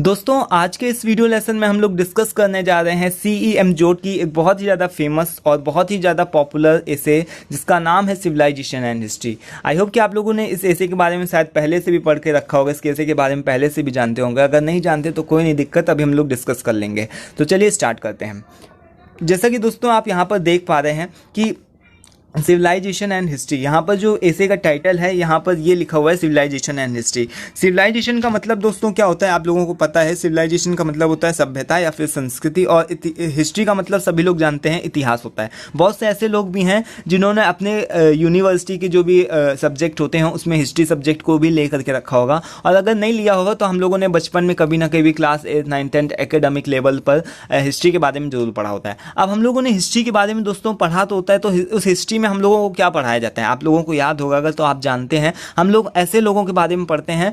दोस्तों आज के इस वीडियो लेसन में हम लोग डिस्कस करने जा रहे हैं सी.ई. एमजोड की एक बहुत ही ज़्यादा फेमस और बहुत ही ज़्यादा पॉपुलर एसे जिसका नाम है civilization and history. I hope कि आप लोगों ने इस एसे के बारे में शायद पहले से भी पढ़ के रखा होगा, इस एसे के बारे में पहले से भी जानते होंगे। अगर नहीं जानते तो कोई नहीं दिक्कत, अभी हम लोग डिस्कस कर लेंगे। तो चलिए स्टार्ट करते हैं। जैसा कि दोस्तों आप यहाँ पर देख पा रहे हैं कि सिविलाइजेशन एंड हिस्ट्री, यहाँ पर जो एसे का टाइटल है यहाँ पर ये लिखा हुआ है सिविलाइजेशन एंड हिस्ट्री। सिविलाइजेशन का मतलब दोस्तों क्या होता है आप लोगों को पता है। सिविलाइजेशन का मतलब होता है सभ्यता या फिर संस्कृति, और हिस्ट्री का मतलब सभी लोग जानते हैं इतिहास होता है। बहुत से ऐसे लोग भी हैं जिन्होंने अपने यूनिवर्सिटी के जो भी सब्जेक्ट होते हैं उसमें हिस्ट्री सब्जेक्ट को भी ले करके रखा होगा, और अगर नहीं लिया होगा तो हम लोगों ने बचपन में कभी ना कभी क्लास 8, 9, 10 एकेडमिक लेवल पर हिस्ट्री के बारे में जरूर पढ़ा होता है। अब हम लोगों ने हिस्ट्री के बारे में दोस्तों पढ़ा तो होता है, तो उस हिस्ट्री में हम लोगों को क्या पढ़ाया जाता है आप लोगों को याद होगा अगर तो आप जानते हैं। हम लोग ऐसे लोगों के बारे में पढ़ते हैं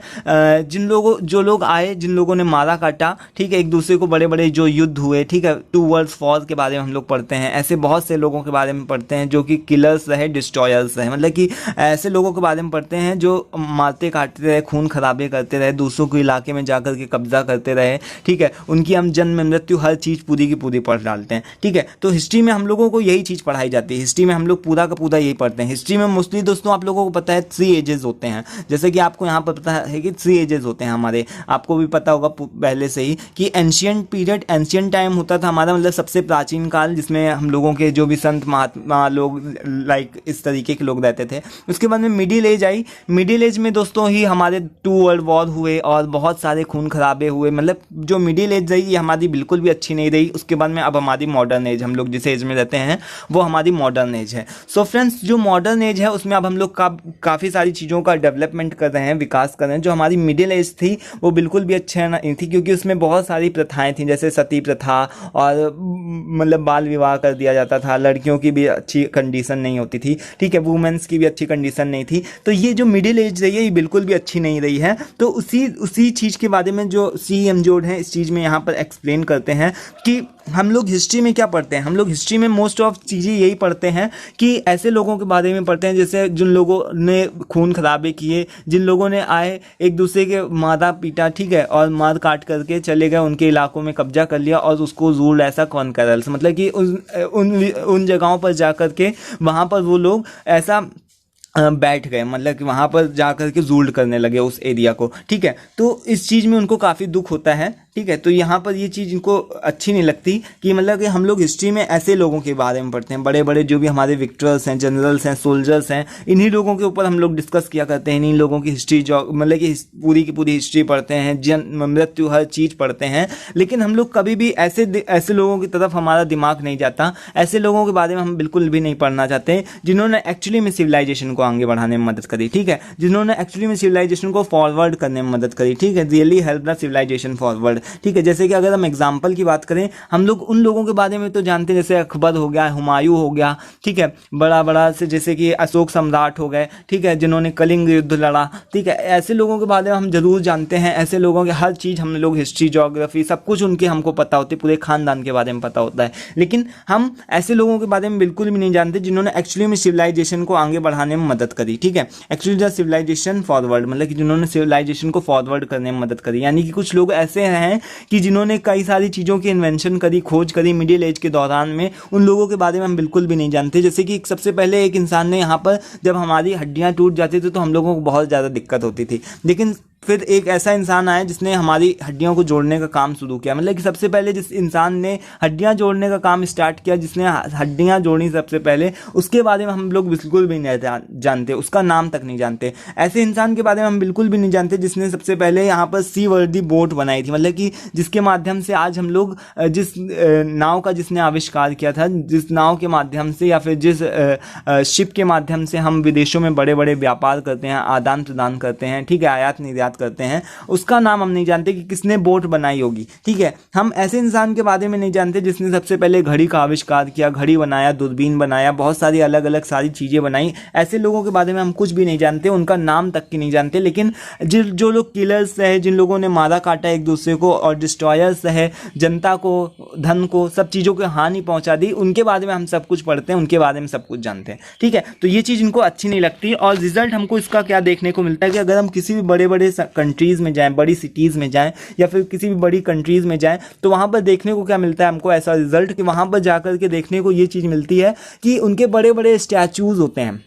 जो लोग आए, जिन लोगों ने मारा काटा, ठीक है, एक दूसरे को बड़े बड़े जो युद्ध हुए, ठीक है, 2 वर्ल्ड वॉर के बारे में हम लोग पढ़ते हैं। ऐसे बहुत से लोगों के बारे में पढ़ते हैं जो कि किलर्स रहे, डिस्ट्रॉयर्स रहे, मतलब कि ऐसे लोगों के बारे में पढ़ते हैं जो मारते काटते रहे, खून खराबे करते रहे, दूसरों के इलाके में जाकर के कब्जा करते रहे, ठीक है, उनकी हम जन्म मृत्यु हर चीज़ पूरी की पूरी पढ़ डालते हैं, ठीक है। तो हिस्ट्री में हम लोगों को यही चीज़ पढ़ाई जाती है। हिस्ट्री में हम लोग पूरा का पूरा यही पढ़ते हैं। हिस्ट्री में मोस्टली दोस्तों आप लोगों को पता है 3 एजेस होते हैं। जैसे कि आपको यहाँ पर पता है कि 3 एजेस होते हैं हमारे, आपको भी पता होगा पहले से ही कि एंशियंट पीरियड, एंशियंट टाइम होता था हमारा, मतलब सबसे प्राचीन काल, जिसमें हम लोगों के जो भी संत महात्मा लोग लाइक इस तरीके के लोग रहते थे। उसके बाद में मिडिल एज आई। मिडिल एज में दोस्तों ही हमारे 2 वर्ल्ड वॉर हुए और बहुत सारे खून खराबे हुए। मतलब जो मिडिल एज रही ये हमारी बिल्कुल भी अच्छी नहीं रही। उसके बाद में अब हमारी मॉडर्न एज, हम लोग जिस एज में रहते हैं वो हमारी मॉडर्न एज है। सो फ्रेंड्स, जो मॉडर्न एज है उसमें अब हम लोग काफ़ी सारी चीज़ों का डेवलपमेंट कर रहे हैं, विकास कर रहे हैं। जो हमारी मिडिल एज थी वो बिल्कुल भी अच्छी नहीं थी, क्योंकि उसमें बहुत सारी प्रथाएं थी, जैसे सती प्रथा, और मतलब बाल विवाह कर दिया जाता था, लड़कियों की भी अच्छी कंडीशन नहीं होती थी, ठीक है, वुमेन्स की भी अच्छी कंडीशन नहीं थी। तो ये जो मिडिल एज रही है ये बिल्कुल भी अच्छी नहीं रही है। तो उसी चीज़ के बारे में जो सी एमजोड है इस चीज़ में यहाँ पर एक्सप्लेन करते हैं कि हम लोग हिस्ट्री में क्या पढ़ते हैं। हम लोग हिस्ट्री में मोस्ट ऑफ चीज़ें यही पढ़ते हैं कि ऐसे लोगों के बारे में पढ़ते हैं जैसे जिन लोगों ने खून खराबे किए, जिन लोगों ने आए एक दूसरे के मारा पीटा, ठीक है, और मार काट करके चले गए, उनके इलाकों में कब्जा कर लिया और उसको रूल ऐसा कॉन्करल्स, मतलब कि उन जगहों पर जा कर के वहाँ पर वो लोग ऐसा बैठ गए, मतलब कि वहाँ पर जा कर के रूल करने लगे उस एरिया को, ठीक है। तो इस चीज़ में उनको काफ़ी दुख होता है, ठीक है। तो यहाँ पर ये चीज़ इनको अच्छी नहीं लगती कि मतलब कि हम लोग हिस्ट्री में ऐसे लोगों के बारे में पढ़ते हैं, बड़े बड़े जो भी हमारे विक्टर्स हैं, जनरल्स हैं, सोल्जर्स हैं, इन्हीं लोगों के ऊपर हम लोग डिस्कस किया करते हैं। इन्हीं लोगों की हिस्ट्री जो मतलब कि पूरी की पूरी हिस्ट्री पढ़ते हैं, जन्म मृत्यु हर चीज़ पढ़ते हैं। लेकिन हम लोग कभी भी ऐसे लोगों की तरफ हमारा दिमाग नहीं जाता। ऐसे लोगों के बारे में हम बिल्कुल भी नहीं पढ़ना चाहते जिन्होंने एक्चुअली में सिविलाइजेशन को आगे बढ़ाने में मदद करी, ठीक है, जिन्होंने एक्चुअली में सिविलाइजेशन को फॉरवर्ड करने में मदद करी, ठीक है, really help the civilization forward, ठीक है। जैसे कि अगर हम एग्जाम्पल की बात करें, हम लोग उन लोगों के बारे में तो जानते हैं, जैसे अकबर हो गया, हुमायूं हो गया, ठीक है, बड़ा से जैसे कि अशोक सम्राट हो गए, ठीक है, जिन्होंने कलिंग युद्ध लड़ा, ठीक है, ऐसे लोगों के बारे में हम जरूर जानते हैं। ऐसे लोगों के हर चीज़ हम लोग हिस्ट्री, ज्योग्राफी, सब कुछ उनके हमको पता होती है, पूरे खानदान के बारे में पता होता है। लेकिन हम ऐसे लोगों के बारे में बिल्कुल भी नहीं जानते जिन्होंने एक्चुअली में सिविलाइजेशन को आगे बढ़ाने में मदद करी, ठीक है, एक्चुअली द सिविलाइजेशन फॉरवर्ड, मतलब कि जिन्होंने सिविलाइजेशन को फॉरवर्ड करने में मदद करी। यानी कि कुछ लोग ऐसे हैं कि जिन्होंने कई सारी चीज़ों की इन्वेंशन करी, खोज करी मिडिल एज के दौरान में, उन लोगों के बारे में हम बिल्कुल भी नहीं जानते। जैसे कि सबसे पहले एक इंसान ने यहाँ पर जब हमारी हड्डियाँ टूट जाती थी तो हम लोगों को बहुत ज़्यादा दिक्कत होती थी, लेकिन फिर एक ऐसा इंसान आया जिसने हमारी हड्डियों को जोड़ने का काम शुरू किया। मतलब कि सबसे पहले जिस इंसान ने हड्डियां जोड़ने का काम स्टार्ट किया, जिसने हड्डियां जोड़ी सबसे पहले, उसके बारे में हम लोग बिल्कुल भी नहीं जानते, उसका नाम तक नहीं जानते। ऐसे इंसान के बारे में हम बिल्कुल भी नहीं जानते जिसने सबसे पहले यहाँ पर सी वर्दी बोट बनाई थी, मतलब कि जिसके माध्यम से आज हम लोग जिस नाव का जिसने आविष्कार किया था, जिस नाव के माध्यम से या फिर जिस शिप के माध्यम से हम विदेशों में बड़े बड़े व्यापार करते हैं, आदान प्रदान करते हैं, ठीक है, आयात निर्यात करते हैं, उसका नाम हम नहीं जानते कि किसने बोट बनाई होगी, ठीक है। हम ऐसे इंसान के बारे में नहीं जानते जिसने सबसे पहले घड़ी का आविष्कार किया, घड़ी बनाया, दूरबीन बनाया, बहुत सारी अलग अलग सारी चीज़ें बनाई। ऐसे लोगों के बारे में हम कुछ भी नहीं जानते, उनका नाम तक की नहीं जानते। लेकिन जो लोग किलर्स है, जिन लोगों ने मारा काटा एक दूसरे को, और डिस्ट्रॉयर्स है, जनता को, धन को, सब चीज़ों को हानि पहुंचा दी, उनके बारे में हम सब कुछ पढ़ते हैं, उनके बारे में सब कुछ जानते हैं, ठीक है। तो ये चीज़ इनको अच्छी नहीं लगती, और रिजल्ट हमको इसका क्या देखने को मिलता है कि अगर हम किसी भी बड़े बड़े कंट्रीज़ में जाएँ, बड़ी सिटीज़ में जाएँ या फिर किसी भी बड़ी कंट्रीज़ में जाएँ, तो वहाँ पर देखने को क्या मिलता है हमको ऐसा रिजल्ट कि वहाँ पर जाकर के देखने को ये चीज़ मिलती है कि उनके बड़े बड़े स्टैचूज़ होते हैं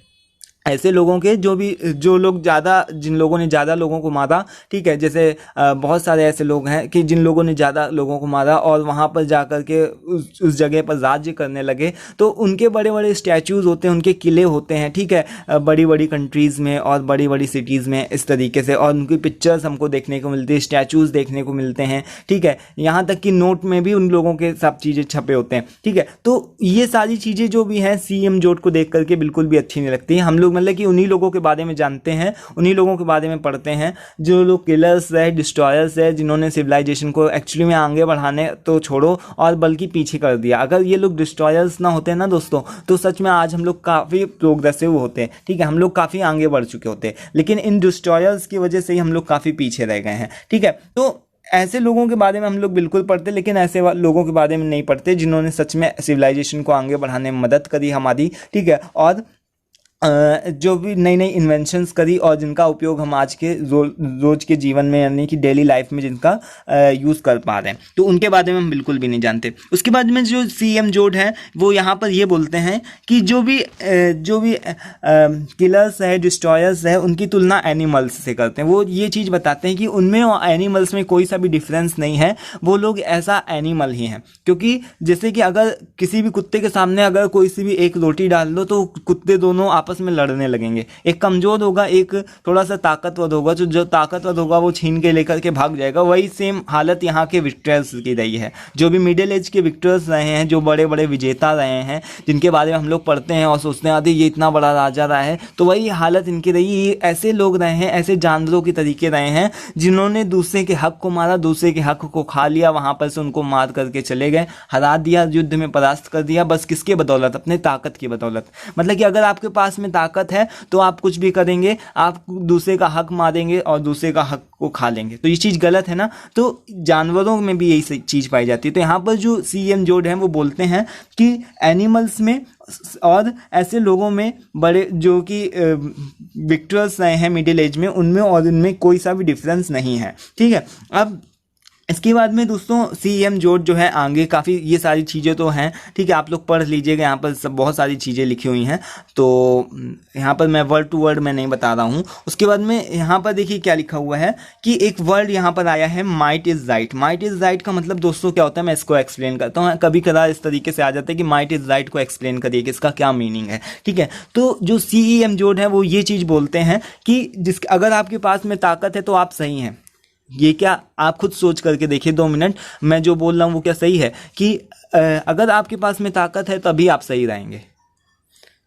ऐसे लोगों के जो लोग ज़्यादा, जिन लोगों ने ज़्यादा लोगों को मारा, ठीक है। जैसे बहुत सारे ऐसे लोग हैं कि जिन लोगों ने ज़्यादा लोगों को मारा और वहाँ पर जाकर के उस जगह पर राज्य करने लगे, तो उनके बड़े बड़े स्टैचूज़ होते हैं, उनके किले होते हैं, ठीक है, बड़ी बड़ी कंट्रीज़ में और बड़ी बड़ी सिटीज़ में इस तरीके से, और उनकी पिक्चर्स हमको देखने को मिलती है, स्टैचूज़ देखने को मिलते हैं, ठीक है। यहाँ तक कि नोट में भी उन लोगों के सब चीज़ें छपे होते हैं, ठीक है। तो ये सारी चीज़ें जो भी हैं CM जोट को देख करके बिल्कुल भी अच्छी नहीं लगती। हम लोग मतलब कि उन्हीं लोगों के बारे में जानते हैं, उन्हीं लोगों के बारे में पढ़ते हैं, जो लोग किलर्स है, डिस्ट्रॉयर्स है, जिन्होंने सिविलाइजेशन को एक्चुअली में आगे बढ़ाने तो छोड़ो और बल्कि पीछे कर दिया। अगर ये लोग डिस्ट्रॉयर्स ना होते हैं ना दोस्तों, तो सच में आज हम लोग काफ़ी प्रोग्रेसिव होते हैं, ठीक है, हम लोग काफ़ी आगे बढ़ चुके होते हैं, लेकिन इन डिस्ट्रॉयर्स की वजह से ही हम लोग काफ़ी पीछे रह गए हैं, ठीक है। तो ऐसे लोगों के बारे में हम लोग बिल्कुल पढ़ते, लेकिन ऐसे लोगों के बारे में नहीं पढ़ते जिन्होंने सच में सिविलाइजेशन को आगे बढ़ाने में मदद करी हमारी, ठीक है, और जो भी नई नई इन्वेंशंस करी और जिनका उपयोग हम आज के रोज के जीवन में यानी कि डेली लाइफ में जिनका यूज़ कर पा रहे हैं, तो उनके बारे में हम बिल्कुल भी नहीं जानते। उसके बाद में जो CM जोट है वो यहाँ पर ये बोलते हैं कि जो भी किलर्स है, डिस्ट्रॉयर्स है, उनकी तुलना एनिमल्स से करते हैं। वो ये चीज़ बताते हैं कि उनमें और एनिमल्स में कोई सा भी डिफरेंस नहीं है, वो लोग ऐसा एनिमल ही हैं। क्योंकि जैसे कि अगर किसी भी कुत्ते के सामने अगर कोई सी भी एक रोटी डाल दो तो कुत्ते दोनों आपस में लड़ने लगेंगे, एक कमजोर होगा, एक थोड़ा सा ताकतवर होगा, तो जो ताकतवर होगा वो छीन के लेकर के भाग जाएगा। वही सेम हालत यहाँ के विक्टर्स की रही है। जो भी मिडिल एज के विक्टर्स रहे हैं, जो बड़े बड़े विजेता रहे हैं, जिनके बारे में हम लोग पढ़ते हैं और सोचते हैं अरे ये इतना बड़ा राजा रहा है, तो वही हालत इनकी रही। ये ऐसे लोग रहे हैं, ऐसे जानवरों की तरीके रहे हैं जिन्होंने दूसरे के हक को मारा, दूसरे के हक को खा लिया, वहां पर से उनको मार करके चले गए, हरा दिया, युद्ध में परास्त कर दिया, बस किसके बदौलत? अपने ताकत की बदौलत। मतलब कि अगर आपके पास में ताकत है तो आप कुछ भी करेंगे, आप दूसरे का हक मारेंगे और दूसरे का हक को खा लेंगे, तो ये चीज़ गलत है ना। तो जानवरों में भी यही चीज़ पाई जाती है। तो यहाँ पर जो CM जोड हैं वो बोलते हैं कि एनिमल्स में और ऐसे लोगों में बड़े जो कि विक्टर्स रहे हैं मिडिल एज में, उनमें और इनमें कोई सा भी डिफरेंस नहीं है, ठीक है। अब इसके बाद में दोस्तों CM जोट जो है आगे काफ़ी ये सारी चीज़ें तो हैं, ठीक है, आप लोग पढ़ लीजिएगा, यहाँ पर सब बहुत सारी चीज़ें लिखी हुई हैं, तो यहाँ पर मैं वर्ड टू वर्ड में नहीं बता रहा हूँ। उसके बाद में यहाँ पर देखिए क्या लिखा हुआ है कि एक वर्ड यहाँ पर आया है might is right. Might is right का मतलब दोस्तों क्या होता है, मैं इसको एक्सप्लेन करता हूँ। कभी कभार इस तरीके से आ जाता है कि माइट इज़ राइट को एक्सप्लेन करिए कि इसका क्या मीनिंग है, ठीक है। तो जो CM जोट है वो ये चीज़ बोलते हैं कि अगर आपके पास में ताकत है तो आप सही हैं। ये क्या, आप खुद सोच करके देखिए 2 मिनट, मैं जो बोल रहा हूँ वो क्या सही है कि अगर आपके पास में ताकत है तभी आप सही रहेंगे।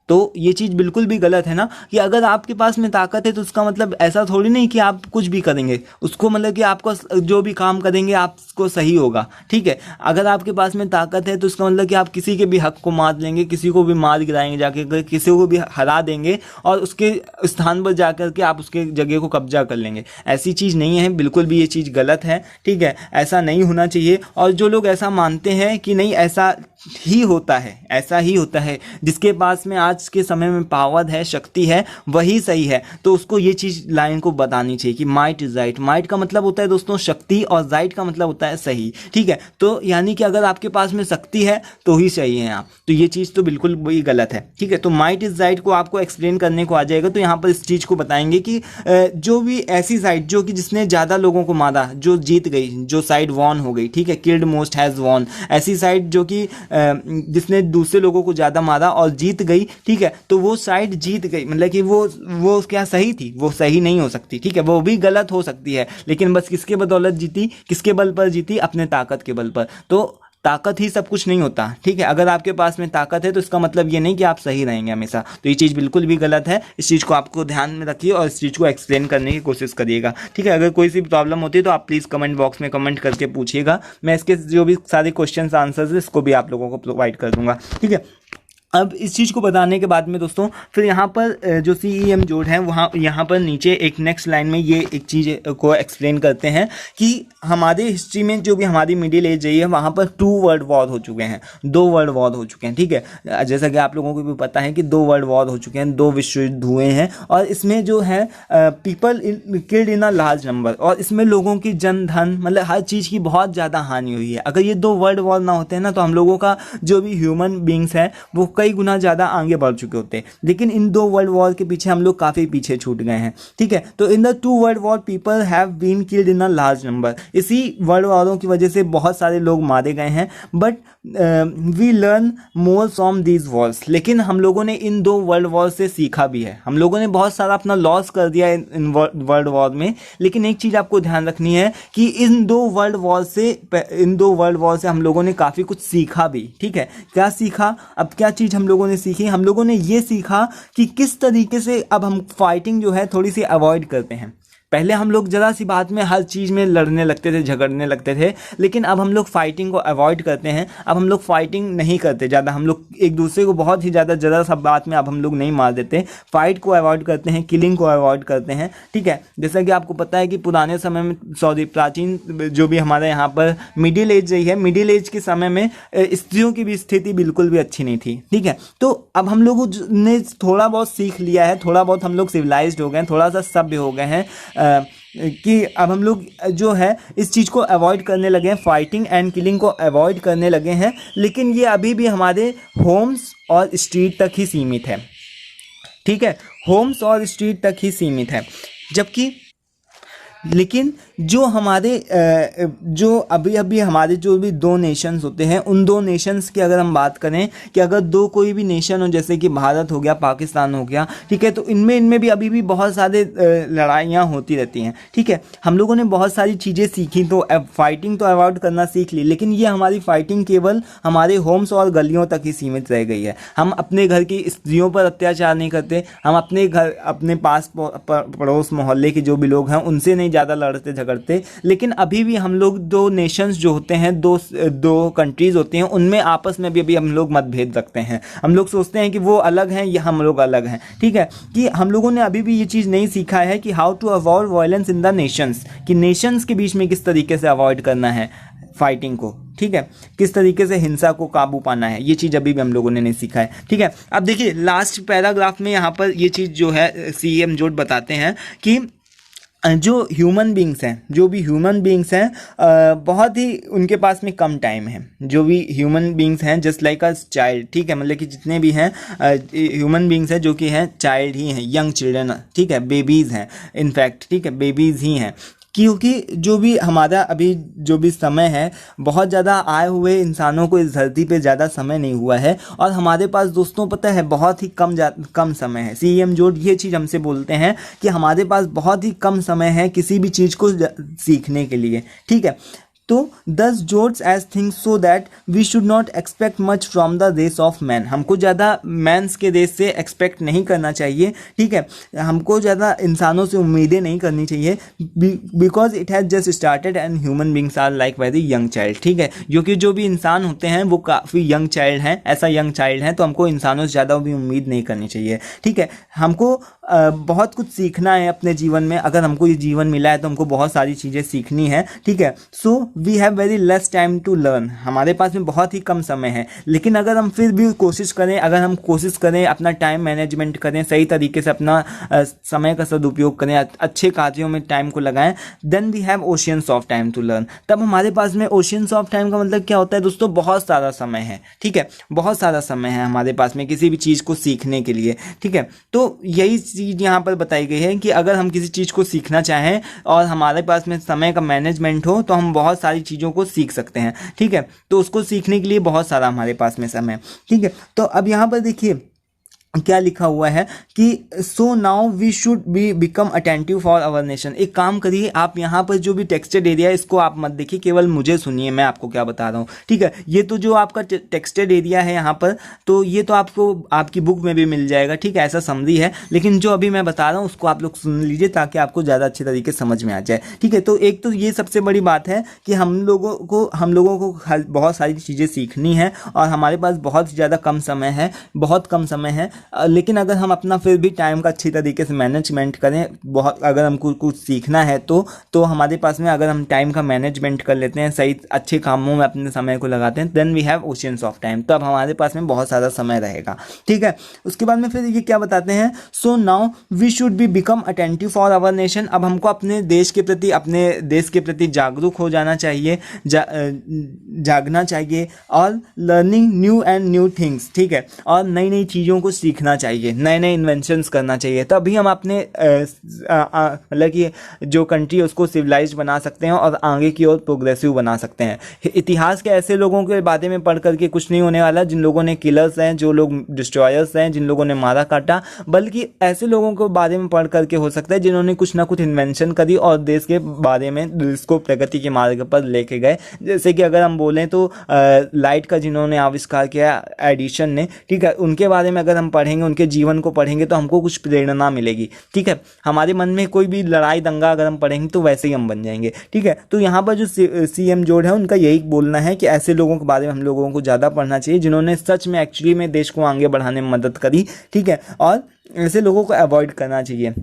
तो ये चीज़ बिल्कुल भी गलत है ना कि अगर आपके पास में ताकत है तो उसका मतलब ऐसा थोड़ी नहीं कि आप कुछ भी करेंगे उसको, मतलब कि आपको जो भी काम करेंगे आपको सही होगा, ठीक है। अगर आपके पास में ताकत है तो उसका मतलब कि आप किसी के भी हक को मार लेंगे, किसी को भी मार गिराएंगे जाके, किसी को भी हरा देंगे और उसके स्थान पर जाकर के आप उसके जगह को कब्जा कर लेंगे। ऐसी चीज़ नहीं है, बिल्कुल भी ये चीज़ गलत है, ठीक है, ऐसा नहीं होना चाहिए। और जो लोग ऐसा मानते हैं कि नहीं ऐसा ही होता है, ऐसा ही होता है, जिसके पास में आज के समय में पावर है, शक्ति है, वही सही है, तो उसको ये चीज़ लाइन को बतानी चाहिए कि माइट इज राइट। माइट का मतलब होता है दोस्तों शक्ति और राइट का मतलब होता है सही, ठीक है। तो यानी कि अगर आपके पास में शक्ति है तो ही सही है आप, तो ये चीज़ तो बिल्कुल भी गलत है, ठीक है। तो माइट इज राइट को आपको एक्सप्लेन करने को आ जाएगा, तो यहाँ पर इस चीज़ को बताएंगे कि जो भी ऐसी साइड जो कि जिसने ज़्यादा लोगों को मारा, जो जीत गई, जो साइड वॉन हो गई, ठीक है, किल्ड मोस्ट हैज़ वॉन, ऐसी साइड जो कि जिसने दूसरे लोगों को ज़्यादा मारा और जीत गई, ठीक है, तो वो साइड जीत गई, मतलब कि वो क्या सही थी? वो सही नहीं हो सकती, ठीक है, वो भी गलत हो सकती है, लेकिन बस किसके बदौलत जीती, किसके बल पर जीती? अपने ताकत के बल पर। तो ताकत ही सब कुछ नहीं होता, ठीक है। अगर आपके पास में ताकत है तो इसका मतलब ये नहीं कि आप सही रहेंगे हमेशा, तो ये चीज़ बिल्कुल भी गलत है। इस चीज़ को आपको ध्यान में रखिए और इस चीज़ को एक्सप्लेन करने की कोशिश करिएगा, ठीक है। अगर कोई सी प्रॉब्लम होती है तो आप प्लीज़ कमेंट बॉक्स में कमेंट करके पूछिएगा, मैं इसके जो भी सारे क्वेश्चन आंसर्स है इसको भी आप लोगों को प्रोवाइड कर दूंगा, ठीक है। अब इस चीज़ को बताने के बाद में दोस्तों फिर यहाँ पर जो CEM जोड़ है वहाँ यहाँ पर नीचे एक नेक्स्ट लाइन में ये एक चीज़ को एक्सप्लेन करते हैं कि हमारे हिस्ट्री में जो भी हमारी मिडिल एज रही है वहाँ पर 2 वर्ल्ड वॉर हो चुके हैं, 2 वर्ल्ड वॉर हो चुके हैं। ठीक है, जैसा कि आप लोगों को भी पता है कि 2 वर्ल्ड वॉर हो चुके हैं, 2 विश्व युद्ध हुए हैं और इसमें जो है people killed in a large number, और इसमें लोगों की जन धन मतलब हर चीज़ की बहुत ज़्यादा हानि हुई है। अगर ये 2 वर्ल्ड वॉर ना होते हैं ना तो हम लोगों का जो भी ह्यूमन बींग्स है वो कई गुना ज़्यादा आगे बढ़ चुके होते हैं, लेकिन इन 2 वर्ल्ड वॉर के पीछे हम लोग काफ़ी पीछे छूट गए हैं। ठीक है, तो in the 2 world war people have been killed in a large number, इसी वर्ल्ड वॉरों की वजह से बहुत सारे लोग मारे गए हैं। But we learn more from these wars, लेकिन हम लोगों ने इन 2 वर्ल्ड वॉर से सीखा भी है। हम लोगों ने बहुत सारा अपना लॉस कर दिया इन वर्ल्ड वॉर में, लेकिन एक चीज़ आपको ध्यान रखनी है कि इन 2 वर्ल्ड वॉर से हम लोगों ने काफ़ी कुछ सीखा भी। ठीक है, क्या सीखा? अब क्या चीज़ हम लोगों ने सीखी? हम लोगों ने ये सीखा कि किस तरीके से अब हम फाइटिंग जो है थोड़ी सी अवॉइड करते हैं। पहले हम लोग ज़रा सी बात में हर चीज़ में लड़ने लगते थे, झगड़ने लगते थे, लेकिन अब हम लोग फाइटिंग को अवॉइड करते हैं। अब हम लोग फाइटिंग नहीं करते ज़्यादा, हम लोग एक दूसरे को बहुत ही ज़्यादा ज़रा सा बात में अब हम लोग नहीं मार देते, फाइट को अवॉइड करते हैं, किलिंग को अवॉइड करते हैं। ठीक है, जैसा कि आपको पता है कि पुराने समय में प्राचीन जो भी हमारे यहाँ पर मिडिल एज रही है, मिडिल एज के समय में स्त्रियों की भी स्थिति बिल्कुल भी अच्छी नहीं थी। ठीक है, तो अब हम लोगों ने थोड़ा बहुत सीख लिया है, थोड़ा बहुत हम लोग सिविलाइज्ड हो गए हैं, थोड़ा सा सभ्य हो गए हैं कि अब हम लोग जो है इस चीज़ को अवॉइड करने लगे हैं, फाइटिंग एंड किलिंग को अवॉइड करने लगे हैं, लेकिन ये अभी भी हमारे होम्स और स्ट्रीट तक ही सीमित है। ठीक है, होम्स और स्ट्रीट तक ही सीमित है, जबकि लेकिन जो हमारे जो अभी हमारे जो भी 2 नेशंस होते हैं, उन 2 नेशंस की अगर हम बात करें कि अगर कोई भी नेशन हो, जैसे कि भारत हो गया, पाकिस्तान हो गया, ठीक है, तो इनमें भी अभी भी बहुत सारे लड़ाइयाँ होती रहती हैं। ठीक है, हम लोगों ने बहुत सारी चीज़ें सीखी, तो फाइटिंग तो अवॉइड करना सीख ली, लेकिन ये हमारी फाइटिंग केवल हमारे होम्स और गलियों तक ही सीमित रह गई है। हम अपने घर की स्त्रियों पर अत्याचार नहीं करते, हम अपने घर, अपने पास पड़ोस मोहल्ले के जो भी लोग हैं उनसे नहीं ज़्यादा लड़ते झगड़ते, लेकिन अभी भी हम लोग 2 नेशंस जो होते हैं, दो कंट्रीज़ होती हैं, उनमें आपस में भी अभी हम लोग मतभेद रखते हैं। हम लोग सोचते हैं कि वो अलग हैं या हम लोग अलग हैं। ठीक है, कि हम लोगों ने अभी भी ये चीज़ नहीं सीखा है कि how to avoid violence in the nations, कि नेशंस के बीच में किस तरीके से अवॉइड करना है फाइटिंग को। ठीक है, किस तरीके से हिंसा को काबू पाना है, ये चीज़ अभी भी हम लोगों ने नहीं सीखा है। ठीक है, अब देखिए लास्ट पैराग्राफ में यहाँ पर ये चीज़ जो है CEM जोड़ बताते हैं कि जो ह्यूमन बींग्स हैं, जो भी ह्यूमन बींग्स हैं बहुत ही उनके पास में कम टाइम है। जो भी ह्यूमन बींग्स हैं जस्ट लाइक अ चाइल्ड, ठीक है, मतलब कि जितने भी हैं ह्यूमन बींग्स हैं जो कि हैं चाइल्ड ही हैं, यंग चिल्ड्रन, ठीक है, बेबीज़ हैं इनफैक्ट, ठीक है, बेबीज़ ही हैं, क्योंकि जो भी हमारा अभी जो भी समय है, बहुत ज़्यादा आए हुए इंसानों को इस धरती पे ज़्यादा समय नहीं हुआ है, और हमारे पास दोस्तों पता है बहुत ही कम समय है। CEM जोड़ ये चीज़ हमसे बोलते हैं कि हमारे पास बहुत ही कम समय है किसी भी चीज़ को सीखने के लिए। ठीक है, तो this jobs as things so that we should not expect much from the rest of man, हमको ज़्यादा मैंस के रेस से एक्सपेक्ट नहीं करना चाहिए। ठीक है, हमको ज़्यादा इंसानों से उम्मीदें नहीं करनी चाहिए, because it has just started and human beings are like very young child. ठीक है, क्योंकि जो भी इंसान होते हैं वो काफ़ी यंग चाइल्ड हैं, ऐसा यंग चाइल्ड हैं, तो हमको इंसानों से ज़्यादा भी उम्मीद नहीं करनी चाहिए। ठीक है, हमको बहुत कुछ सीखना है अपने जीवन में, अगर हमको ये जीवन मिला है तो हमको बहुत सारी चीज़ें सीखनी है। ठीक है, so we have very less time to learn, हमारे पास में बहुत ही कम समय है, लेकिन अगर हम फिर भी कोशिश करें, अगर हम कोशिश करें अपना टाइम मैनेजमेंट करें, सही तरीके से अपना समय का सदुपयोग करें, अच्छे कार्यों में टाइम को लगाएं, then we have oceans of time to learn. तब हमारे पास में ओशियंस ऑफ टाइम का मतलब क्या होता है दोस्तों? बहुत सारा समय है। ठीक है, बहुत सारा समय है हमारे पास में किसी भी चीज़ को सीखने के लिए। ठीक है, तो यही चीज़ यहाँ पर बताई गई है कि अगर हम किसी चीज़ को सीखना चाहें और हमारे पास में समय का मैनेजमेंट हो तो हम बहुत सारी चीज़ों को सीख सकते हैं। ठीक है, तो उसको सीखने के लिए बहुत सारा हमारे पास में समय। ठीक है, तो अब यहाँ पर देखिए क्या लिखा हुआ है कि so now we should be become attentive for our nation. एक काम करिए, आप यहाँ पर जो भी टेक्सटेड एरिया है इसको आप मत देखिए, केवल मुझे सुनिए, मैं आपको क्या बता रहा हूँ, ठीक है। ये तो जो आपका टेक्सटेड एरिया है यहाँ पर, तो ये तो आपको आपकी बुक में भी मिल जाएगा, ठीक है, ऐसा समरी है। लेकिन जो अभी मैं बता रहा हूँ उसको आप लोग सुन लीजिए ताकि आपको ज़्यादा अच्छे तरीके से समझ में आ जाए, ठीक है। तो एक तो ये सबसे बड़ी बात है कि हम लोगों को बहुत सारी चीज़ें सीखनी है और हमारे पास बहुत ज़्यादा कम समय है, बहुत कम समय है। लेकिन अगर हम अपना फिर भी टाइम का अच्छी तरीके से मैनेजमेंट करें, बहुत अगर हमको कुछ सीखना है तो हमारे पास में अगर हम टाइम का मैनेजमेंट कर लेते हैं, सही अच्छे कामों में अपने समय को लगाते हैं, then we have oceans of time, तब हमारे पास में बहुत सारा समय रहेगा, ठीक है। उसके बाद में फिर ये क्या बताते हैं, so now we should be become attentive for our nation. अब हमको अपने देश के प्रति जागरूक हो जाना चाहिए, जागना चाहिए, और लर्निंग न्यू थिंग्स, ठीक है, और नई नई चीज़ों को सीखना चाहिए, नए नए इन्वेंशंस करना चाहिए, तभी हम अपने मतलब कि जो कंट्री है उसको सिविलाइज्ड बना सकते हैं और आगे की ओर प्रोग्रेसिव बना सकते हैं। इतिहास के ऐसे लोगों के बारे में पढ़ करके कुछ नहीं होने वाला जिन लोगों ने किलर्स हैं, जो लोग डिस्ट्रॉयर्स हैं, जिन लोगों ने मारा काटा, बल्कि ऐसे लोगों के बारे में पढ़ करके हो सकता है जिन्होंने कुछ ना कुछ इन्वेंशन करी और देश के बारे में देश को प्रगति के मार्ग पर लेके गए। जैसे कि अगर हम बोलें तो लाइट का जिन्होंने आविष्कार किया एडिशन ने, ठीक है, उनके बारे में अगर हम पढ़ेंगे, उनके जीवन को पढ़ेंगे तो हमको कुछ प्रेरणा मिलेगी, ठीक है। हमारे मन में कोई भी लड़ाई दंगा अगर हम पढ़ेंगे तो वैसे ही हम बन जाएंगे, ठीक है। तो यहाँ पर जो सीएम जोड़ है उनका यही बोलना है कि ऐसे लोगों के बारे में हम लोगों को ज़्यादा पढ़ना चाहिए जिन्होंने सच में एक्चुअली में देश को आगे बढ़ाने में मदद करी, ठीक है, और ऐसे लोगों को अवॉइड करना चाहिए।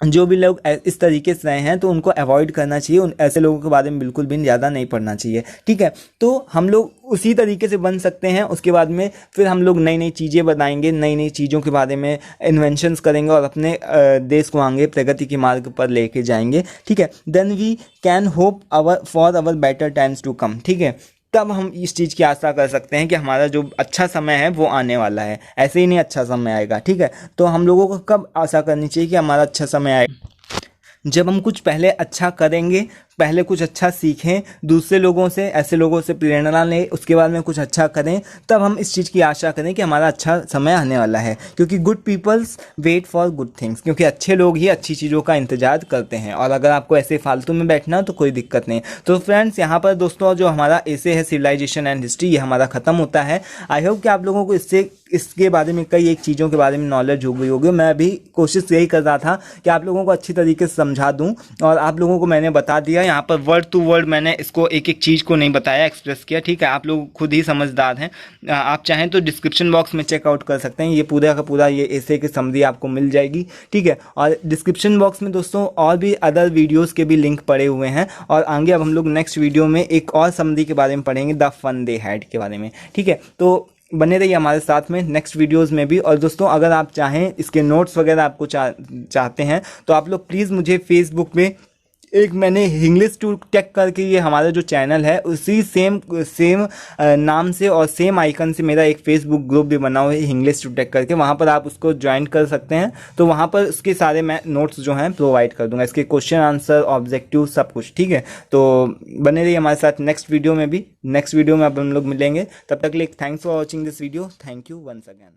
जो भी लोग इस तरीके से रहे हैं तो उनको अवॉइड करना चाहिए, उन ऐसे लोगों के बारे में बिल्कुल भी ज़्यादा नहीं पढ़ना चाहिए, ठीक है। तो हम लोग उसी तरीके से बन सकते हैं। उसके बाद में फिर हम लोग नई नई चीज़ें बनाएंगे, नई नई चीज़ों के बारे में इन्वेंशंस करेंगे और अपने देश को आगे प्रगति के मार्ग पर लेके जाएंगे, ठीक है। Then we can hope for our better times to come, ठीक है। तब हम इस चीज़ की आशा कर सकते हैं कि हमारा जो अच्छा समय है वो आने वाला है, ऐसे ही नहीं अच्छा समय आएगा, ठीक है। तो हम लोगों को कब आशा करनी चाहिए कि हमारा अच्छा समय आएगा, जब हम कुछ पहले अच्छा करेंगे, पहले कुछ अच्छा सीखें दूसरे लोगों से, ऐसे लोगों से प्रेरणा लें, उसके बाद में कुछ अच्छा करें, तब हम इस चीज़ की आशा करें कि हमारा अच्छा समय आने वाला है। क्योंकि good peoples wait for good things, क्योंकि अच्छे लोग ही अच्छी चीज़ों का इंतजार करते हैं, और अगर आपको ऐसे फालतू में बैठना तो कोई दिक्कत नहीं। तो फ्रेंड्स, यहाँ पर दोस्तों जो हमारा एसे है सिविलाइजेशन एंड हिस्ट्री, ये हमारा ख़त्म होता है। आई होप कि आप लोगों को इसके बारे में कई एक चीज़ों के बारे में नॉलेज हो गई होगी। मैं भी कोशिश यही कर रहा था कि आप लोगों को अच्छी तरीके से समझा दूं, और आप लोगों को मैंने बता दिया, यहाँ पर वर्ड टू वर्ड मैंने इसको एक एक चीज़ को नहीं बताया, एक्सप्रेस किया, ठीक है। आप लोग खुद ही समझदार हैं, आप चाहें तो डिस्क्रिप्शन बॉक्स में चेकआउट कर सकते हैं, ये पूरा का पूरा ये ऐसे की समरी आपको मिल जाएगी, ठीक है। और डिस्क्रिप्शन बॉक्स में दोस्तों और भी अदर वीडियोज़ के भी लिंक पड़े हुए हैं, और आगे अब हम लोग नेक्स्ट वीडियो में एक और समरी के बारे में पढ़ेंगे, द फन दे हैड के बारे में, ठीक है। तो बने रहिए हमारे साथ में नेक्स्ट वीडियोस में भी। और दोस्तों, अगर आप चाहें इसके नोट्स वगैरह आपको चाहते हैं तो आप लोग प्लीज़ मुझे फेसबुक में एक मैंने इंग्लिश टू टेक करके ये हमारा जो चैनल है उसी सेम नाम से और सेम आइकन से मेरा एक फेसबुक ग्रुप भी बना हुआ है इंग्लिश टू टेक करके, वहाँ पर आप उसको ज्वाइन कर सकते हैं। तो वहाँ पर उसके सारे मैं नोट्स जो हैं प्रोवाइड कर दूंगा, इसके क्वेश्चन आंसर ऑब्जेक्टिव सब कुछ, ठीक है। तो बने रहिए हमारे साथ नेक्स्ट वीडियो में भी। नेक्स्ट वीडियो में अब हम लोग मिलेंगे, तब तक के लिए thanks for watching this video. Thank you once again.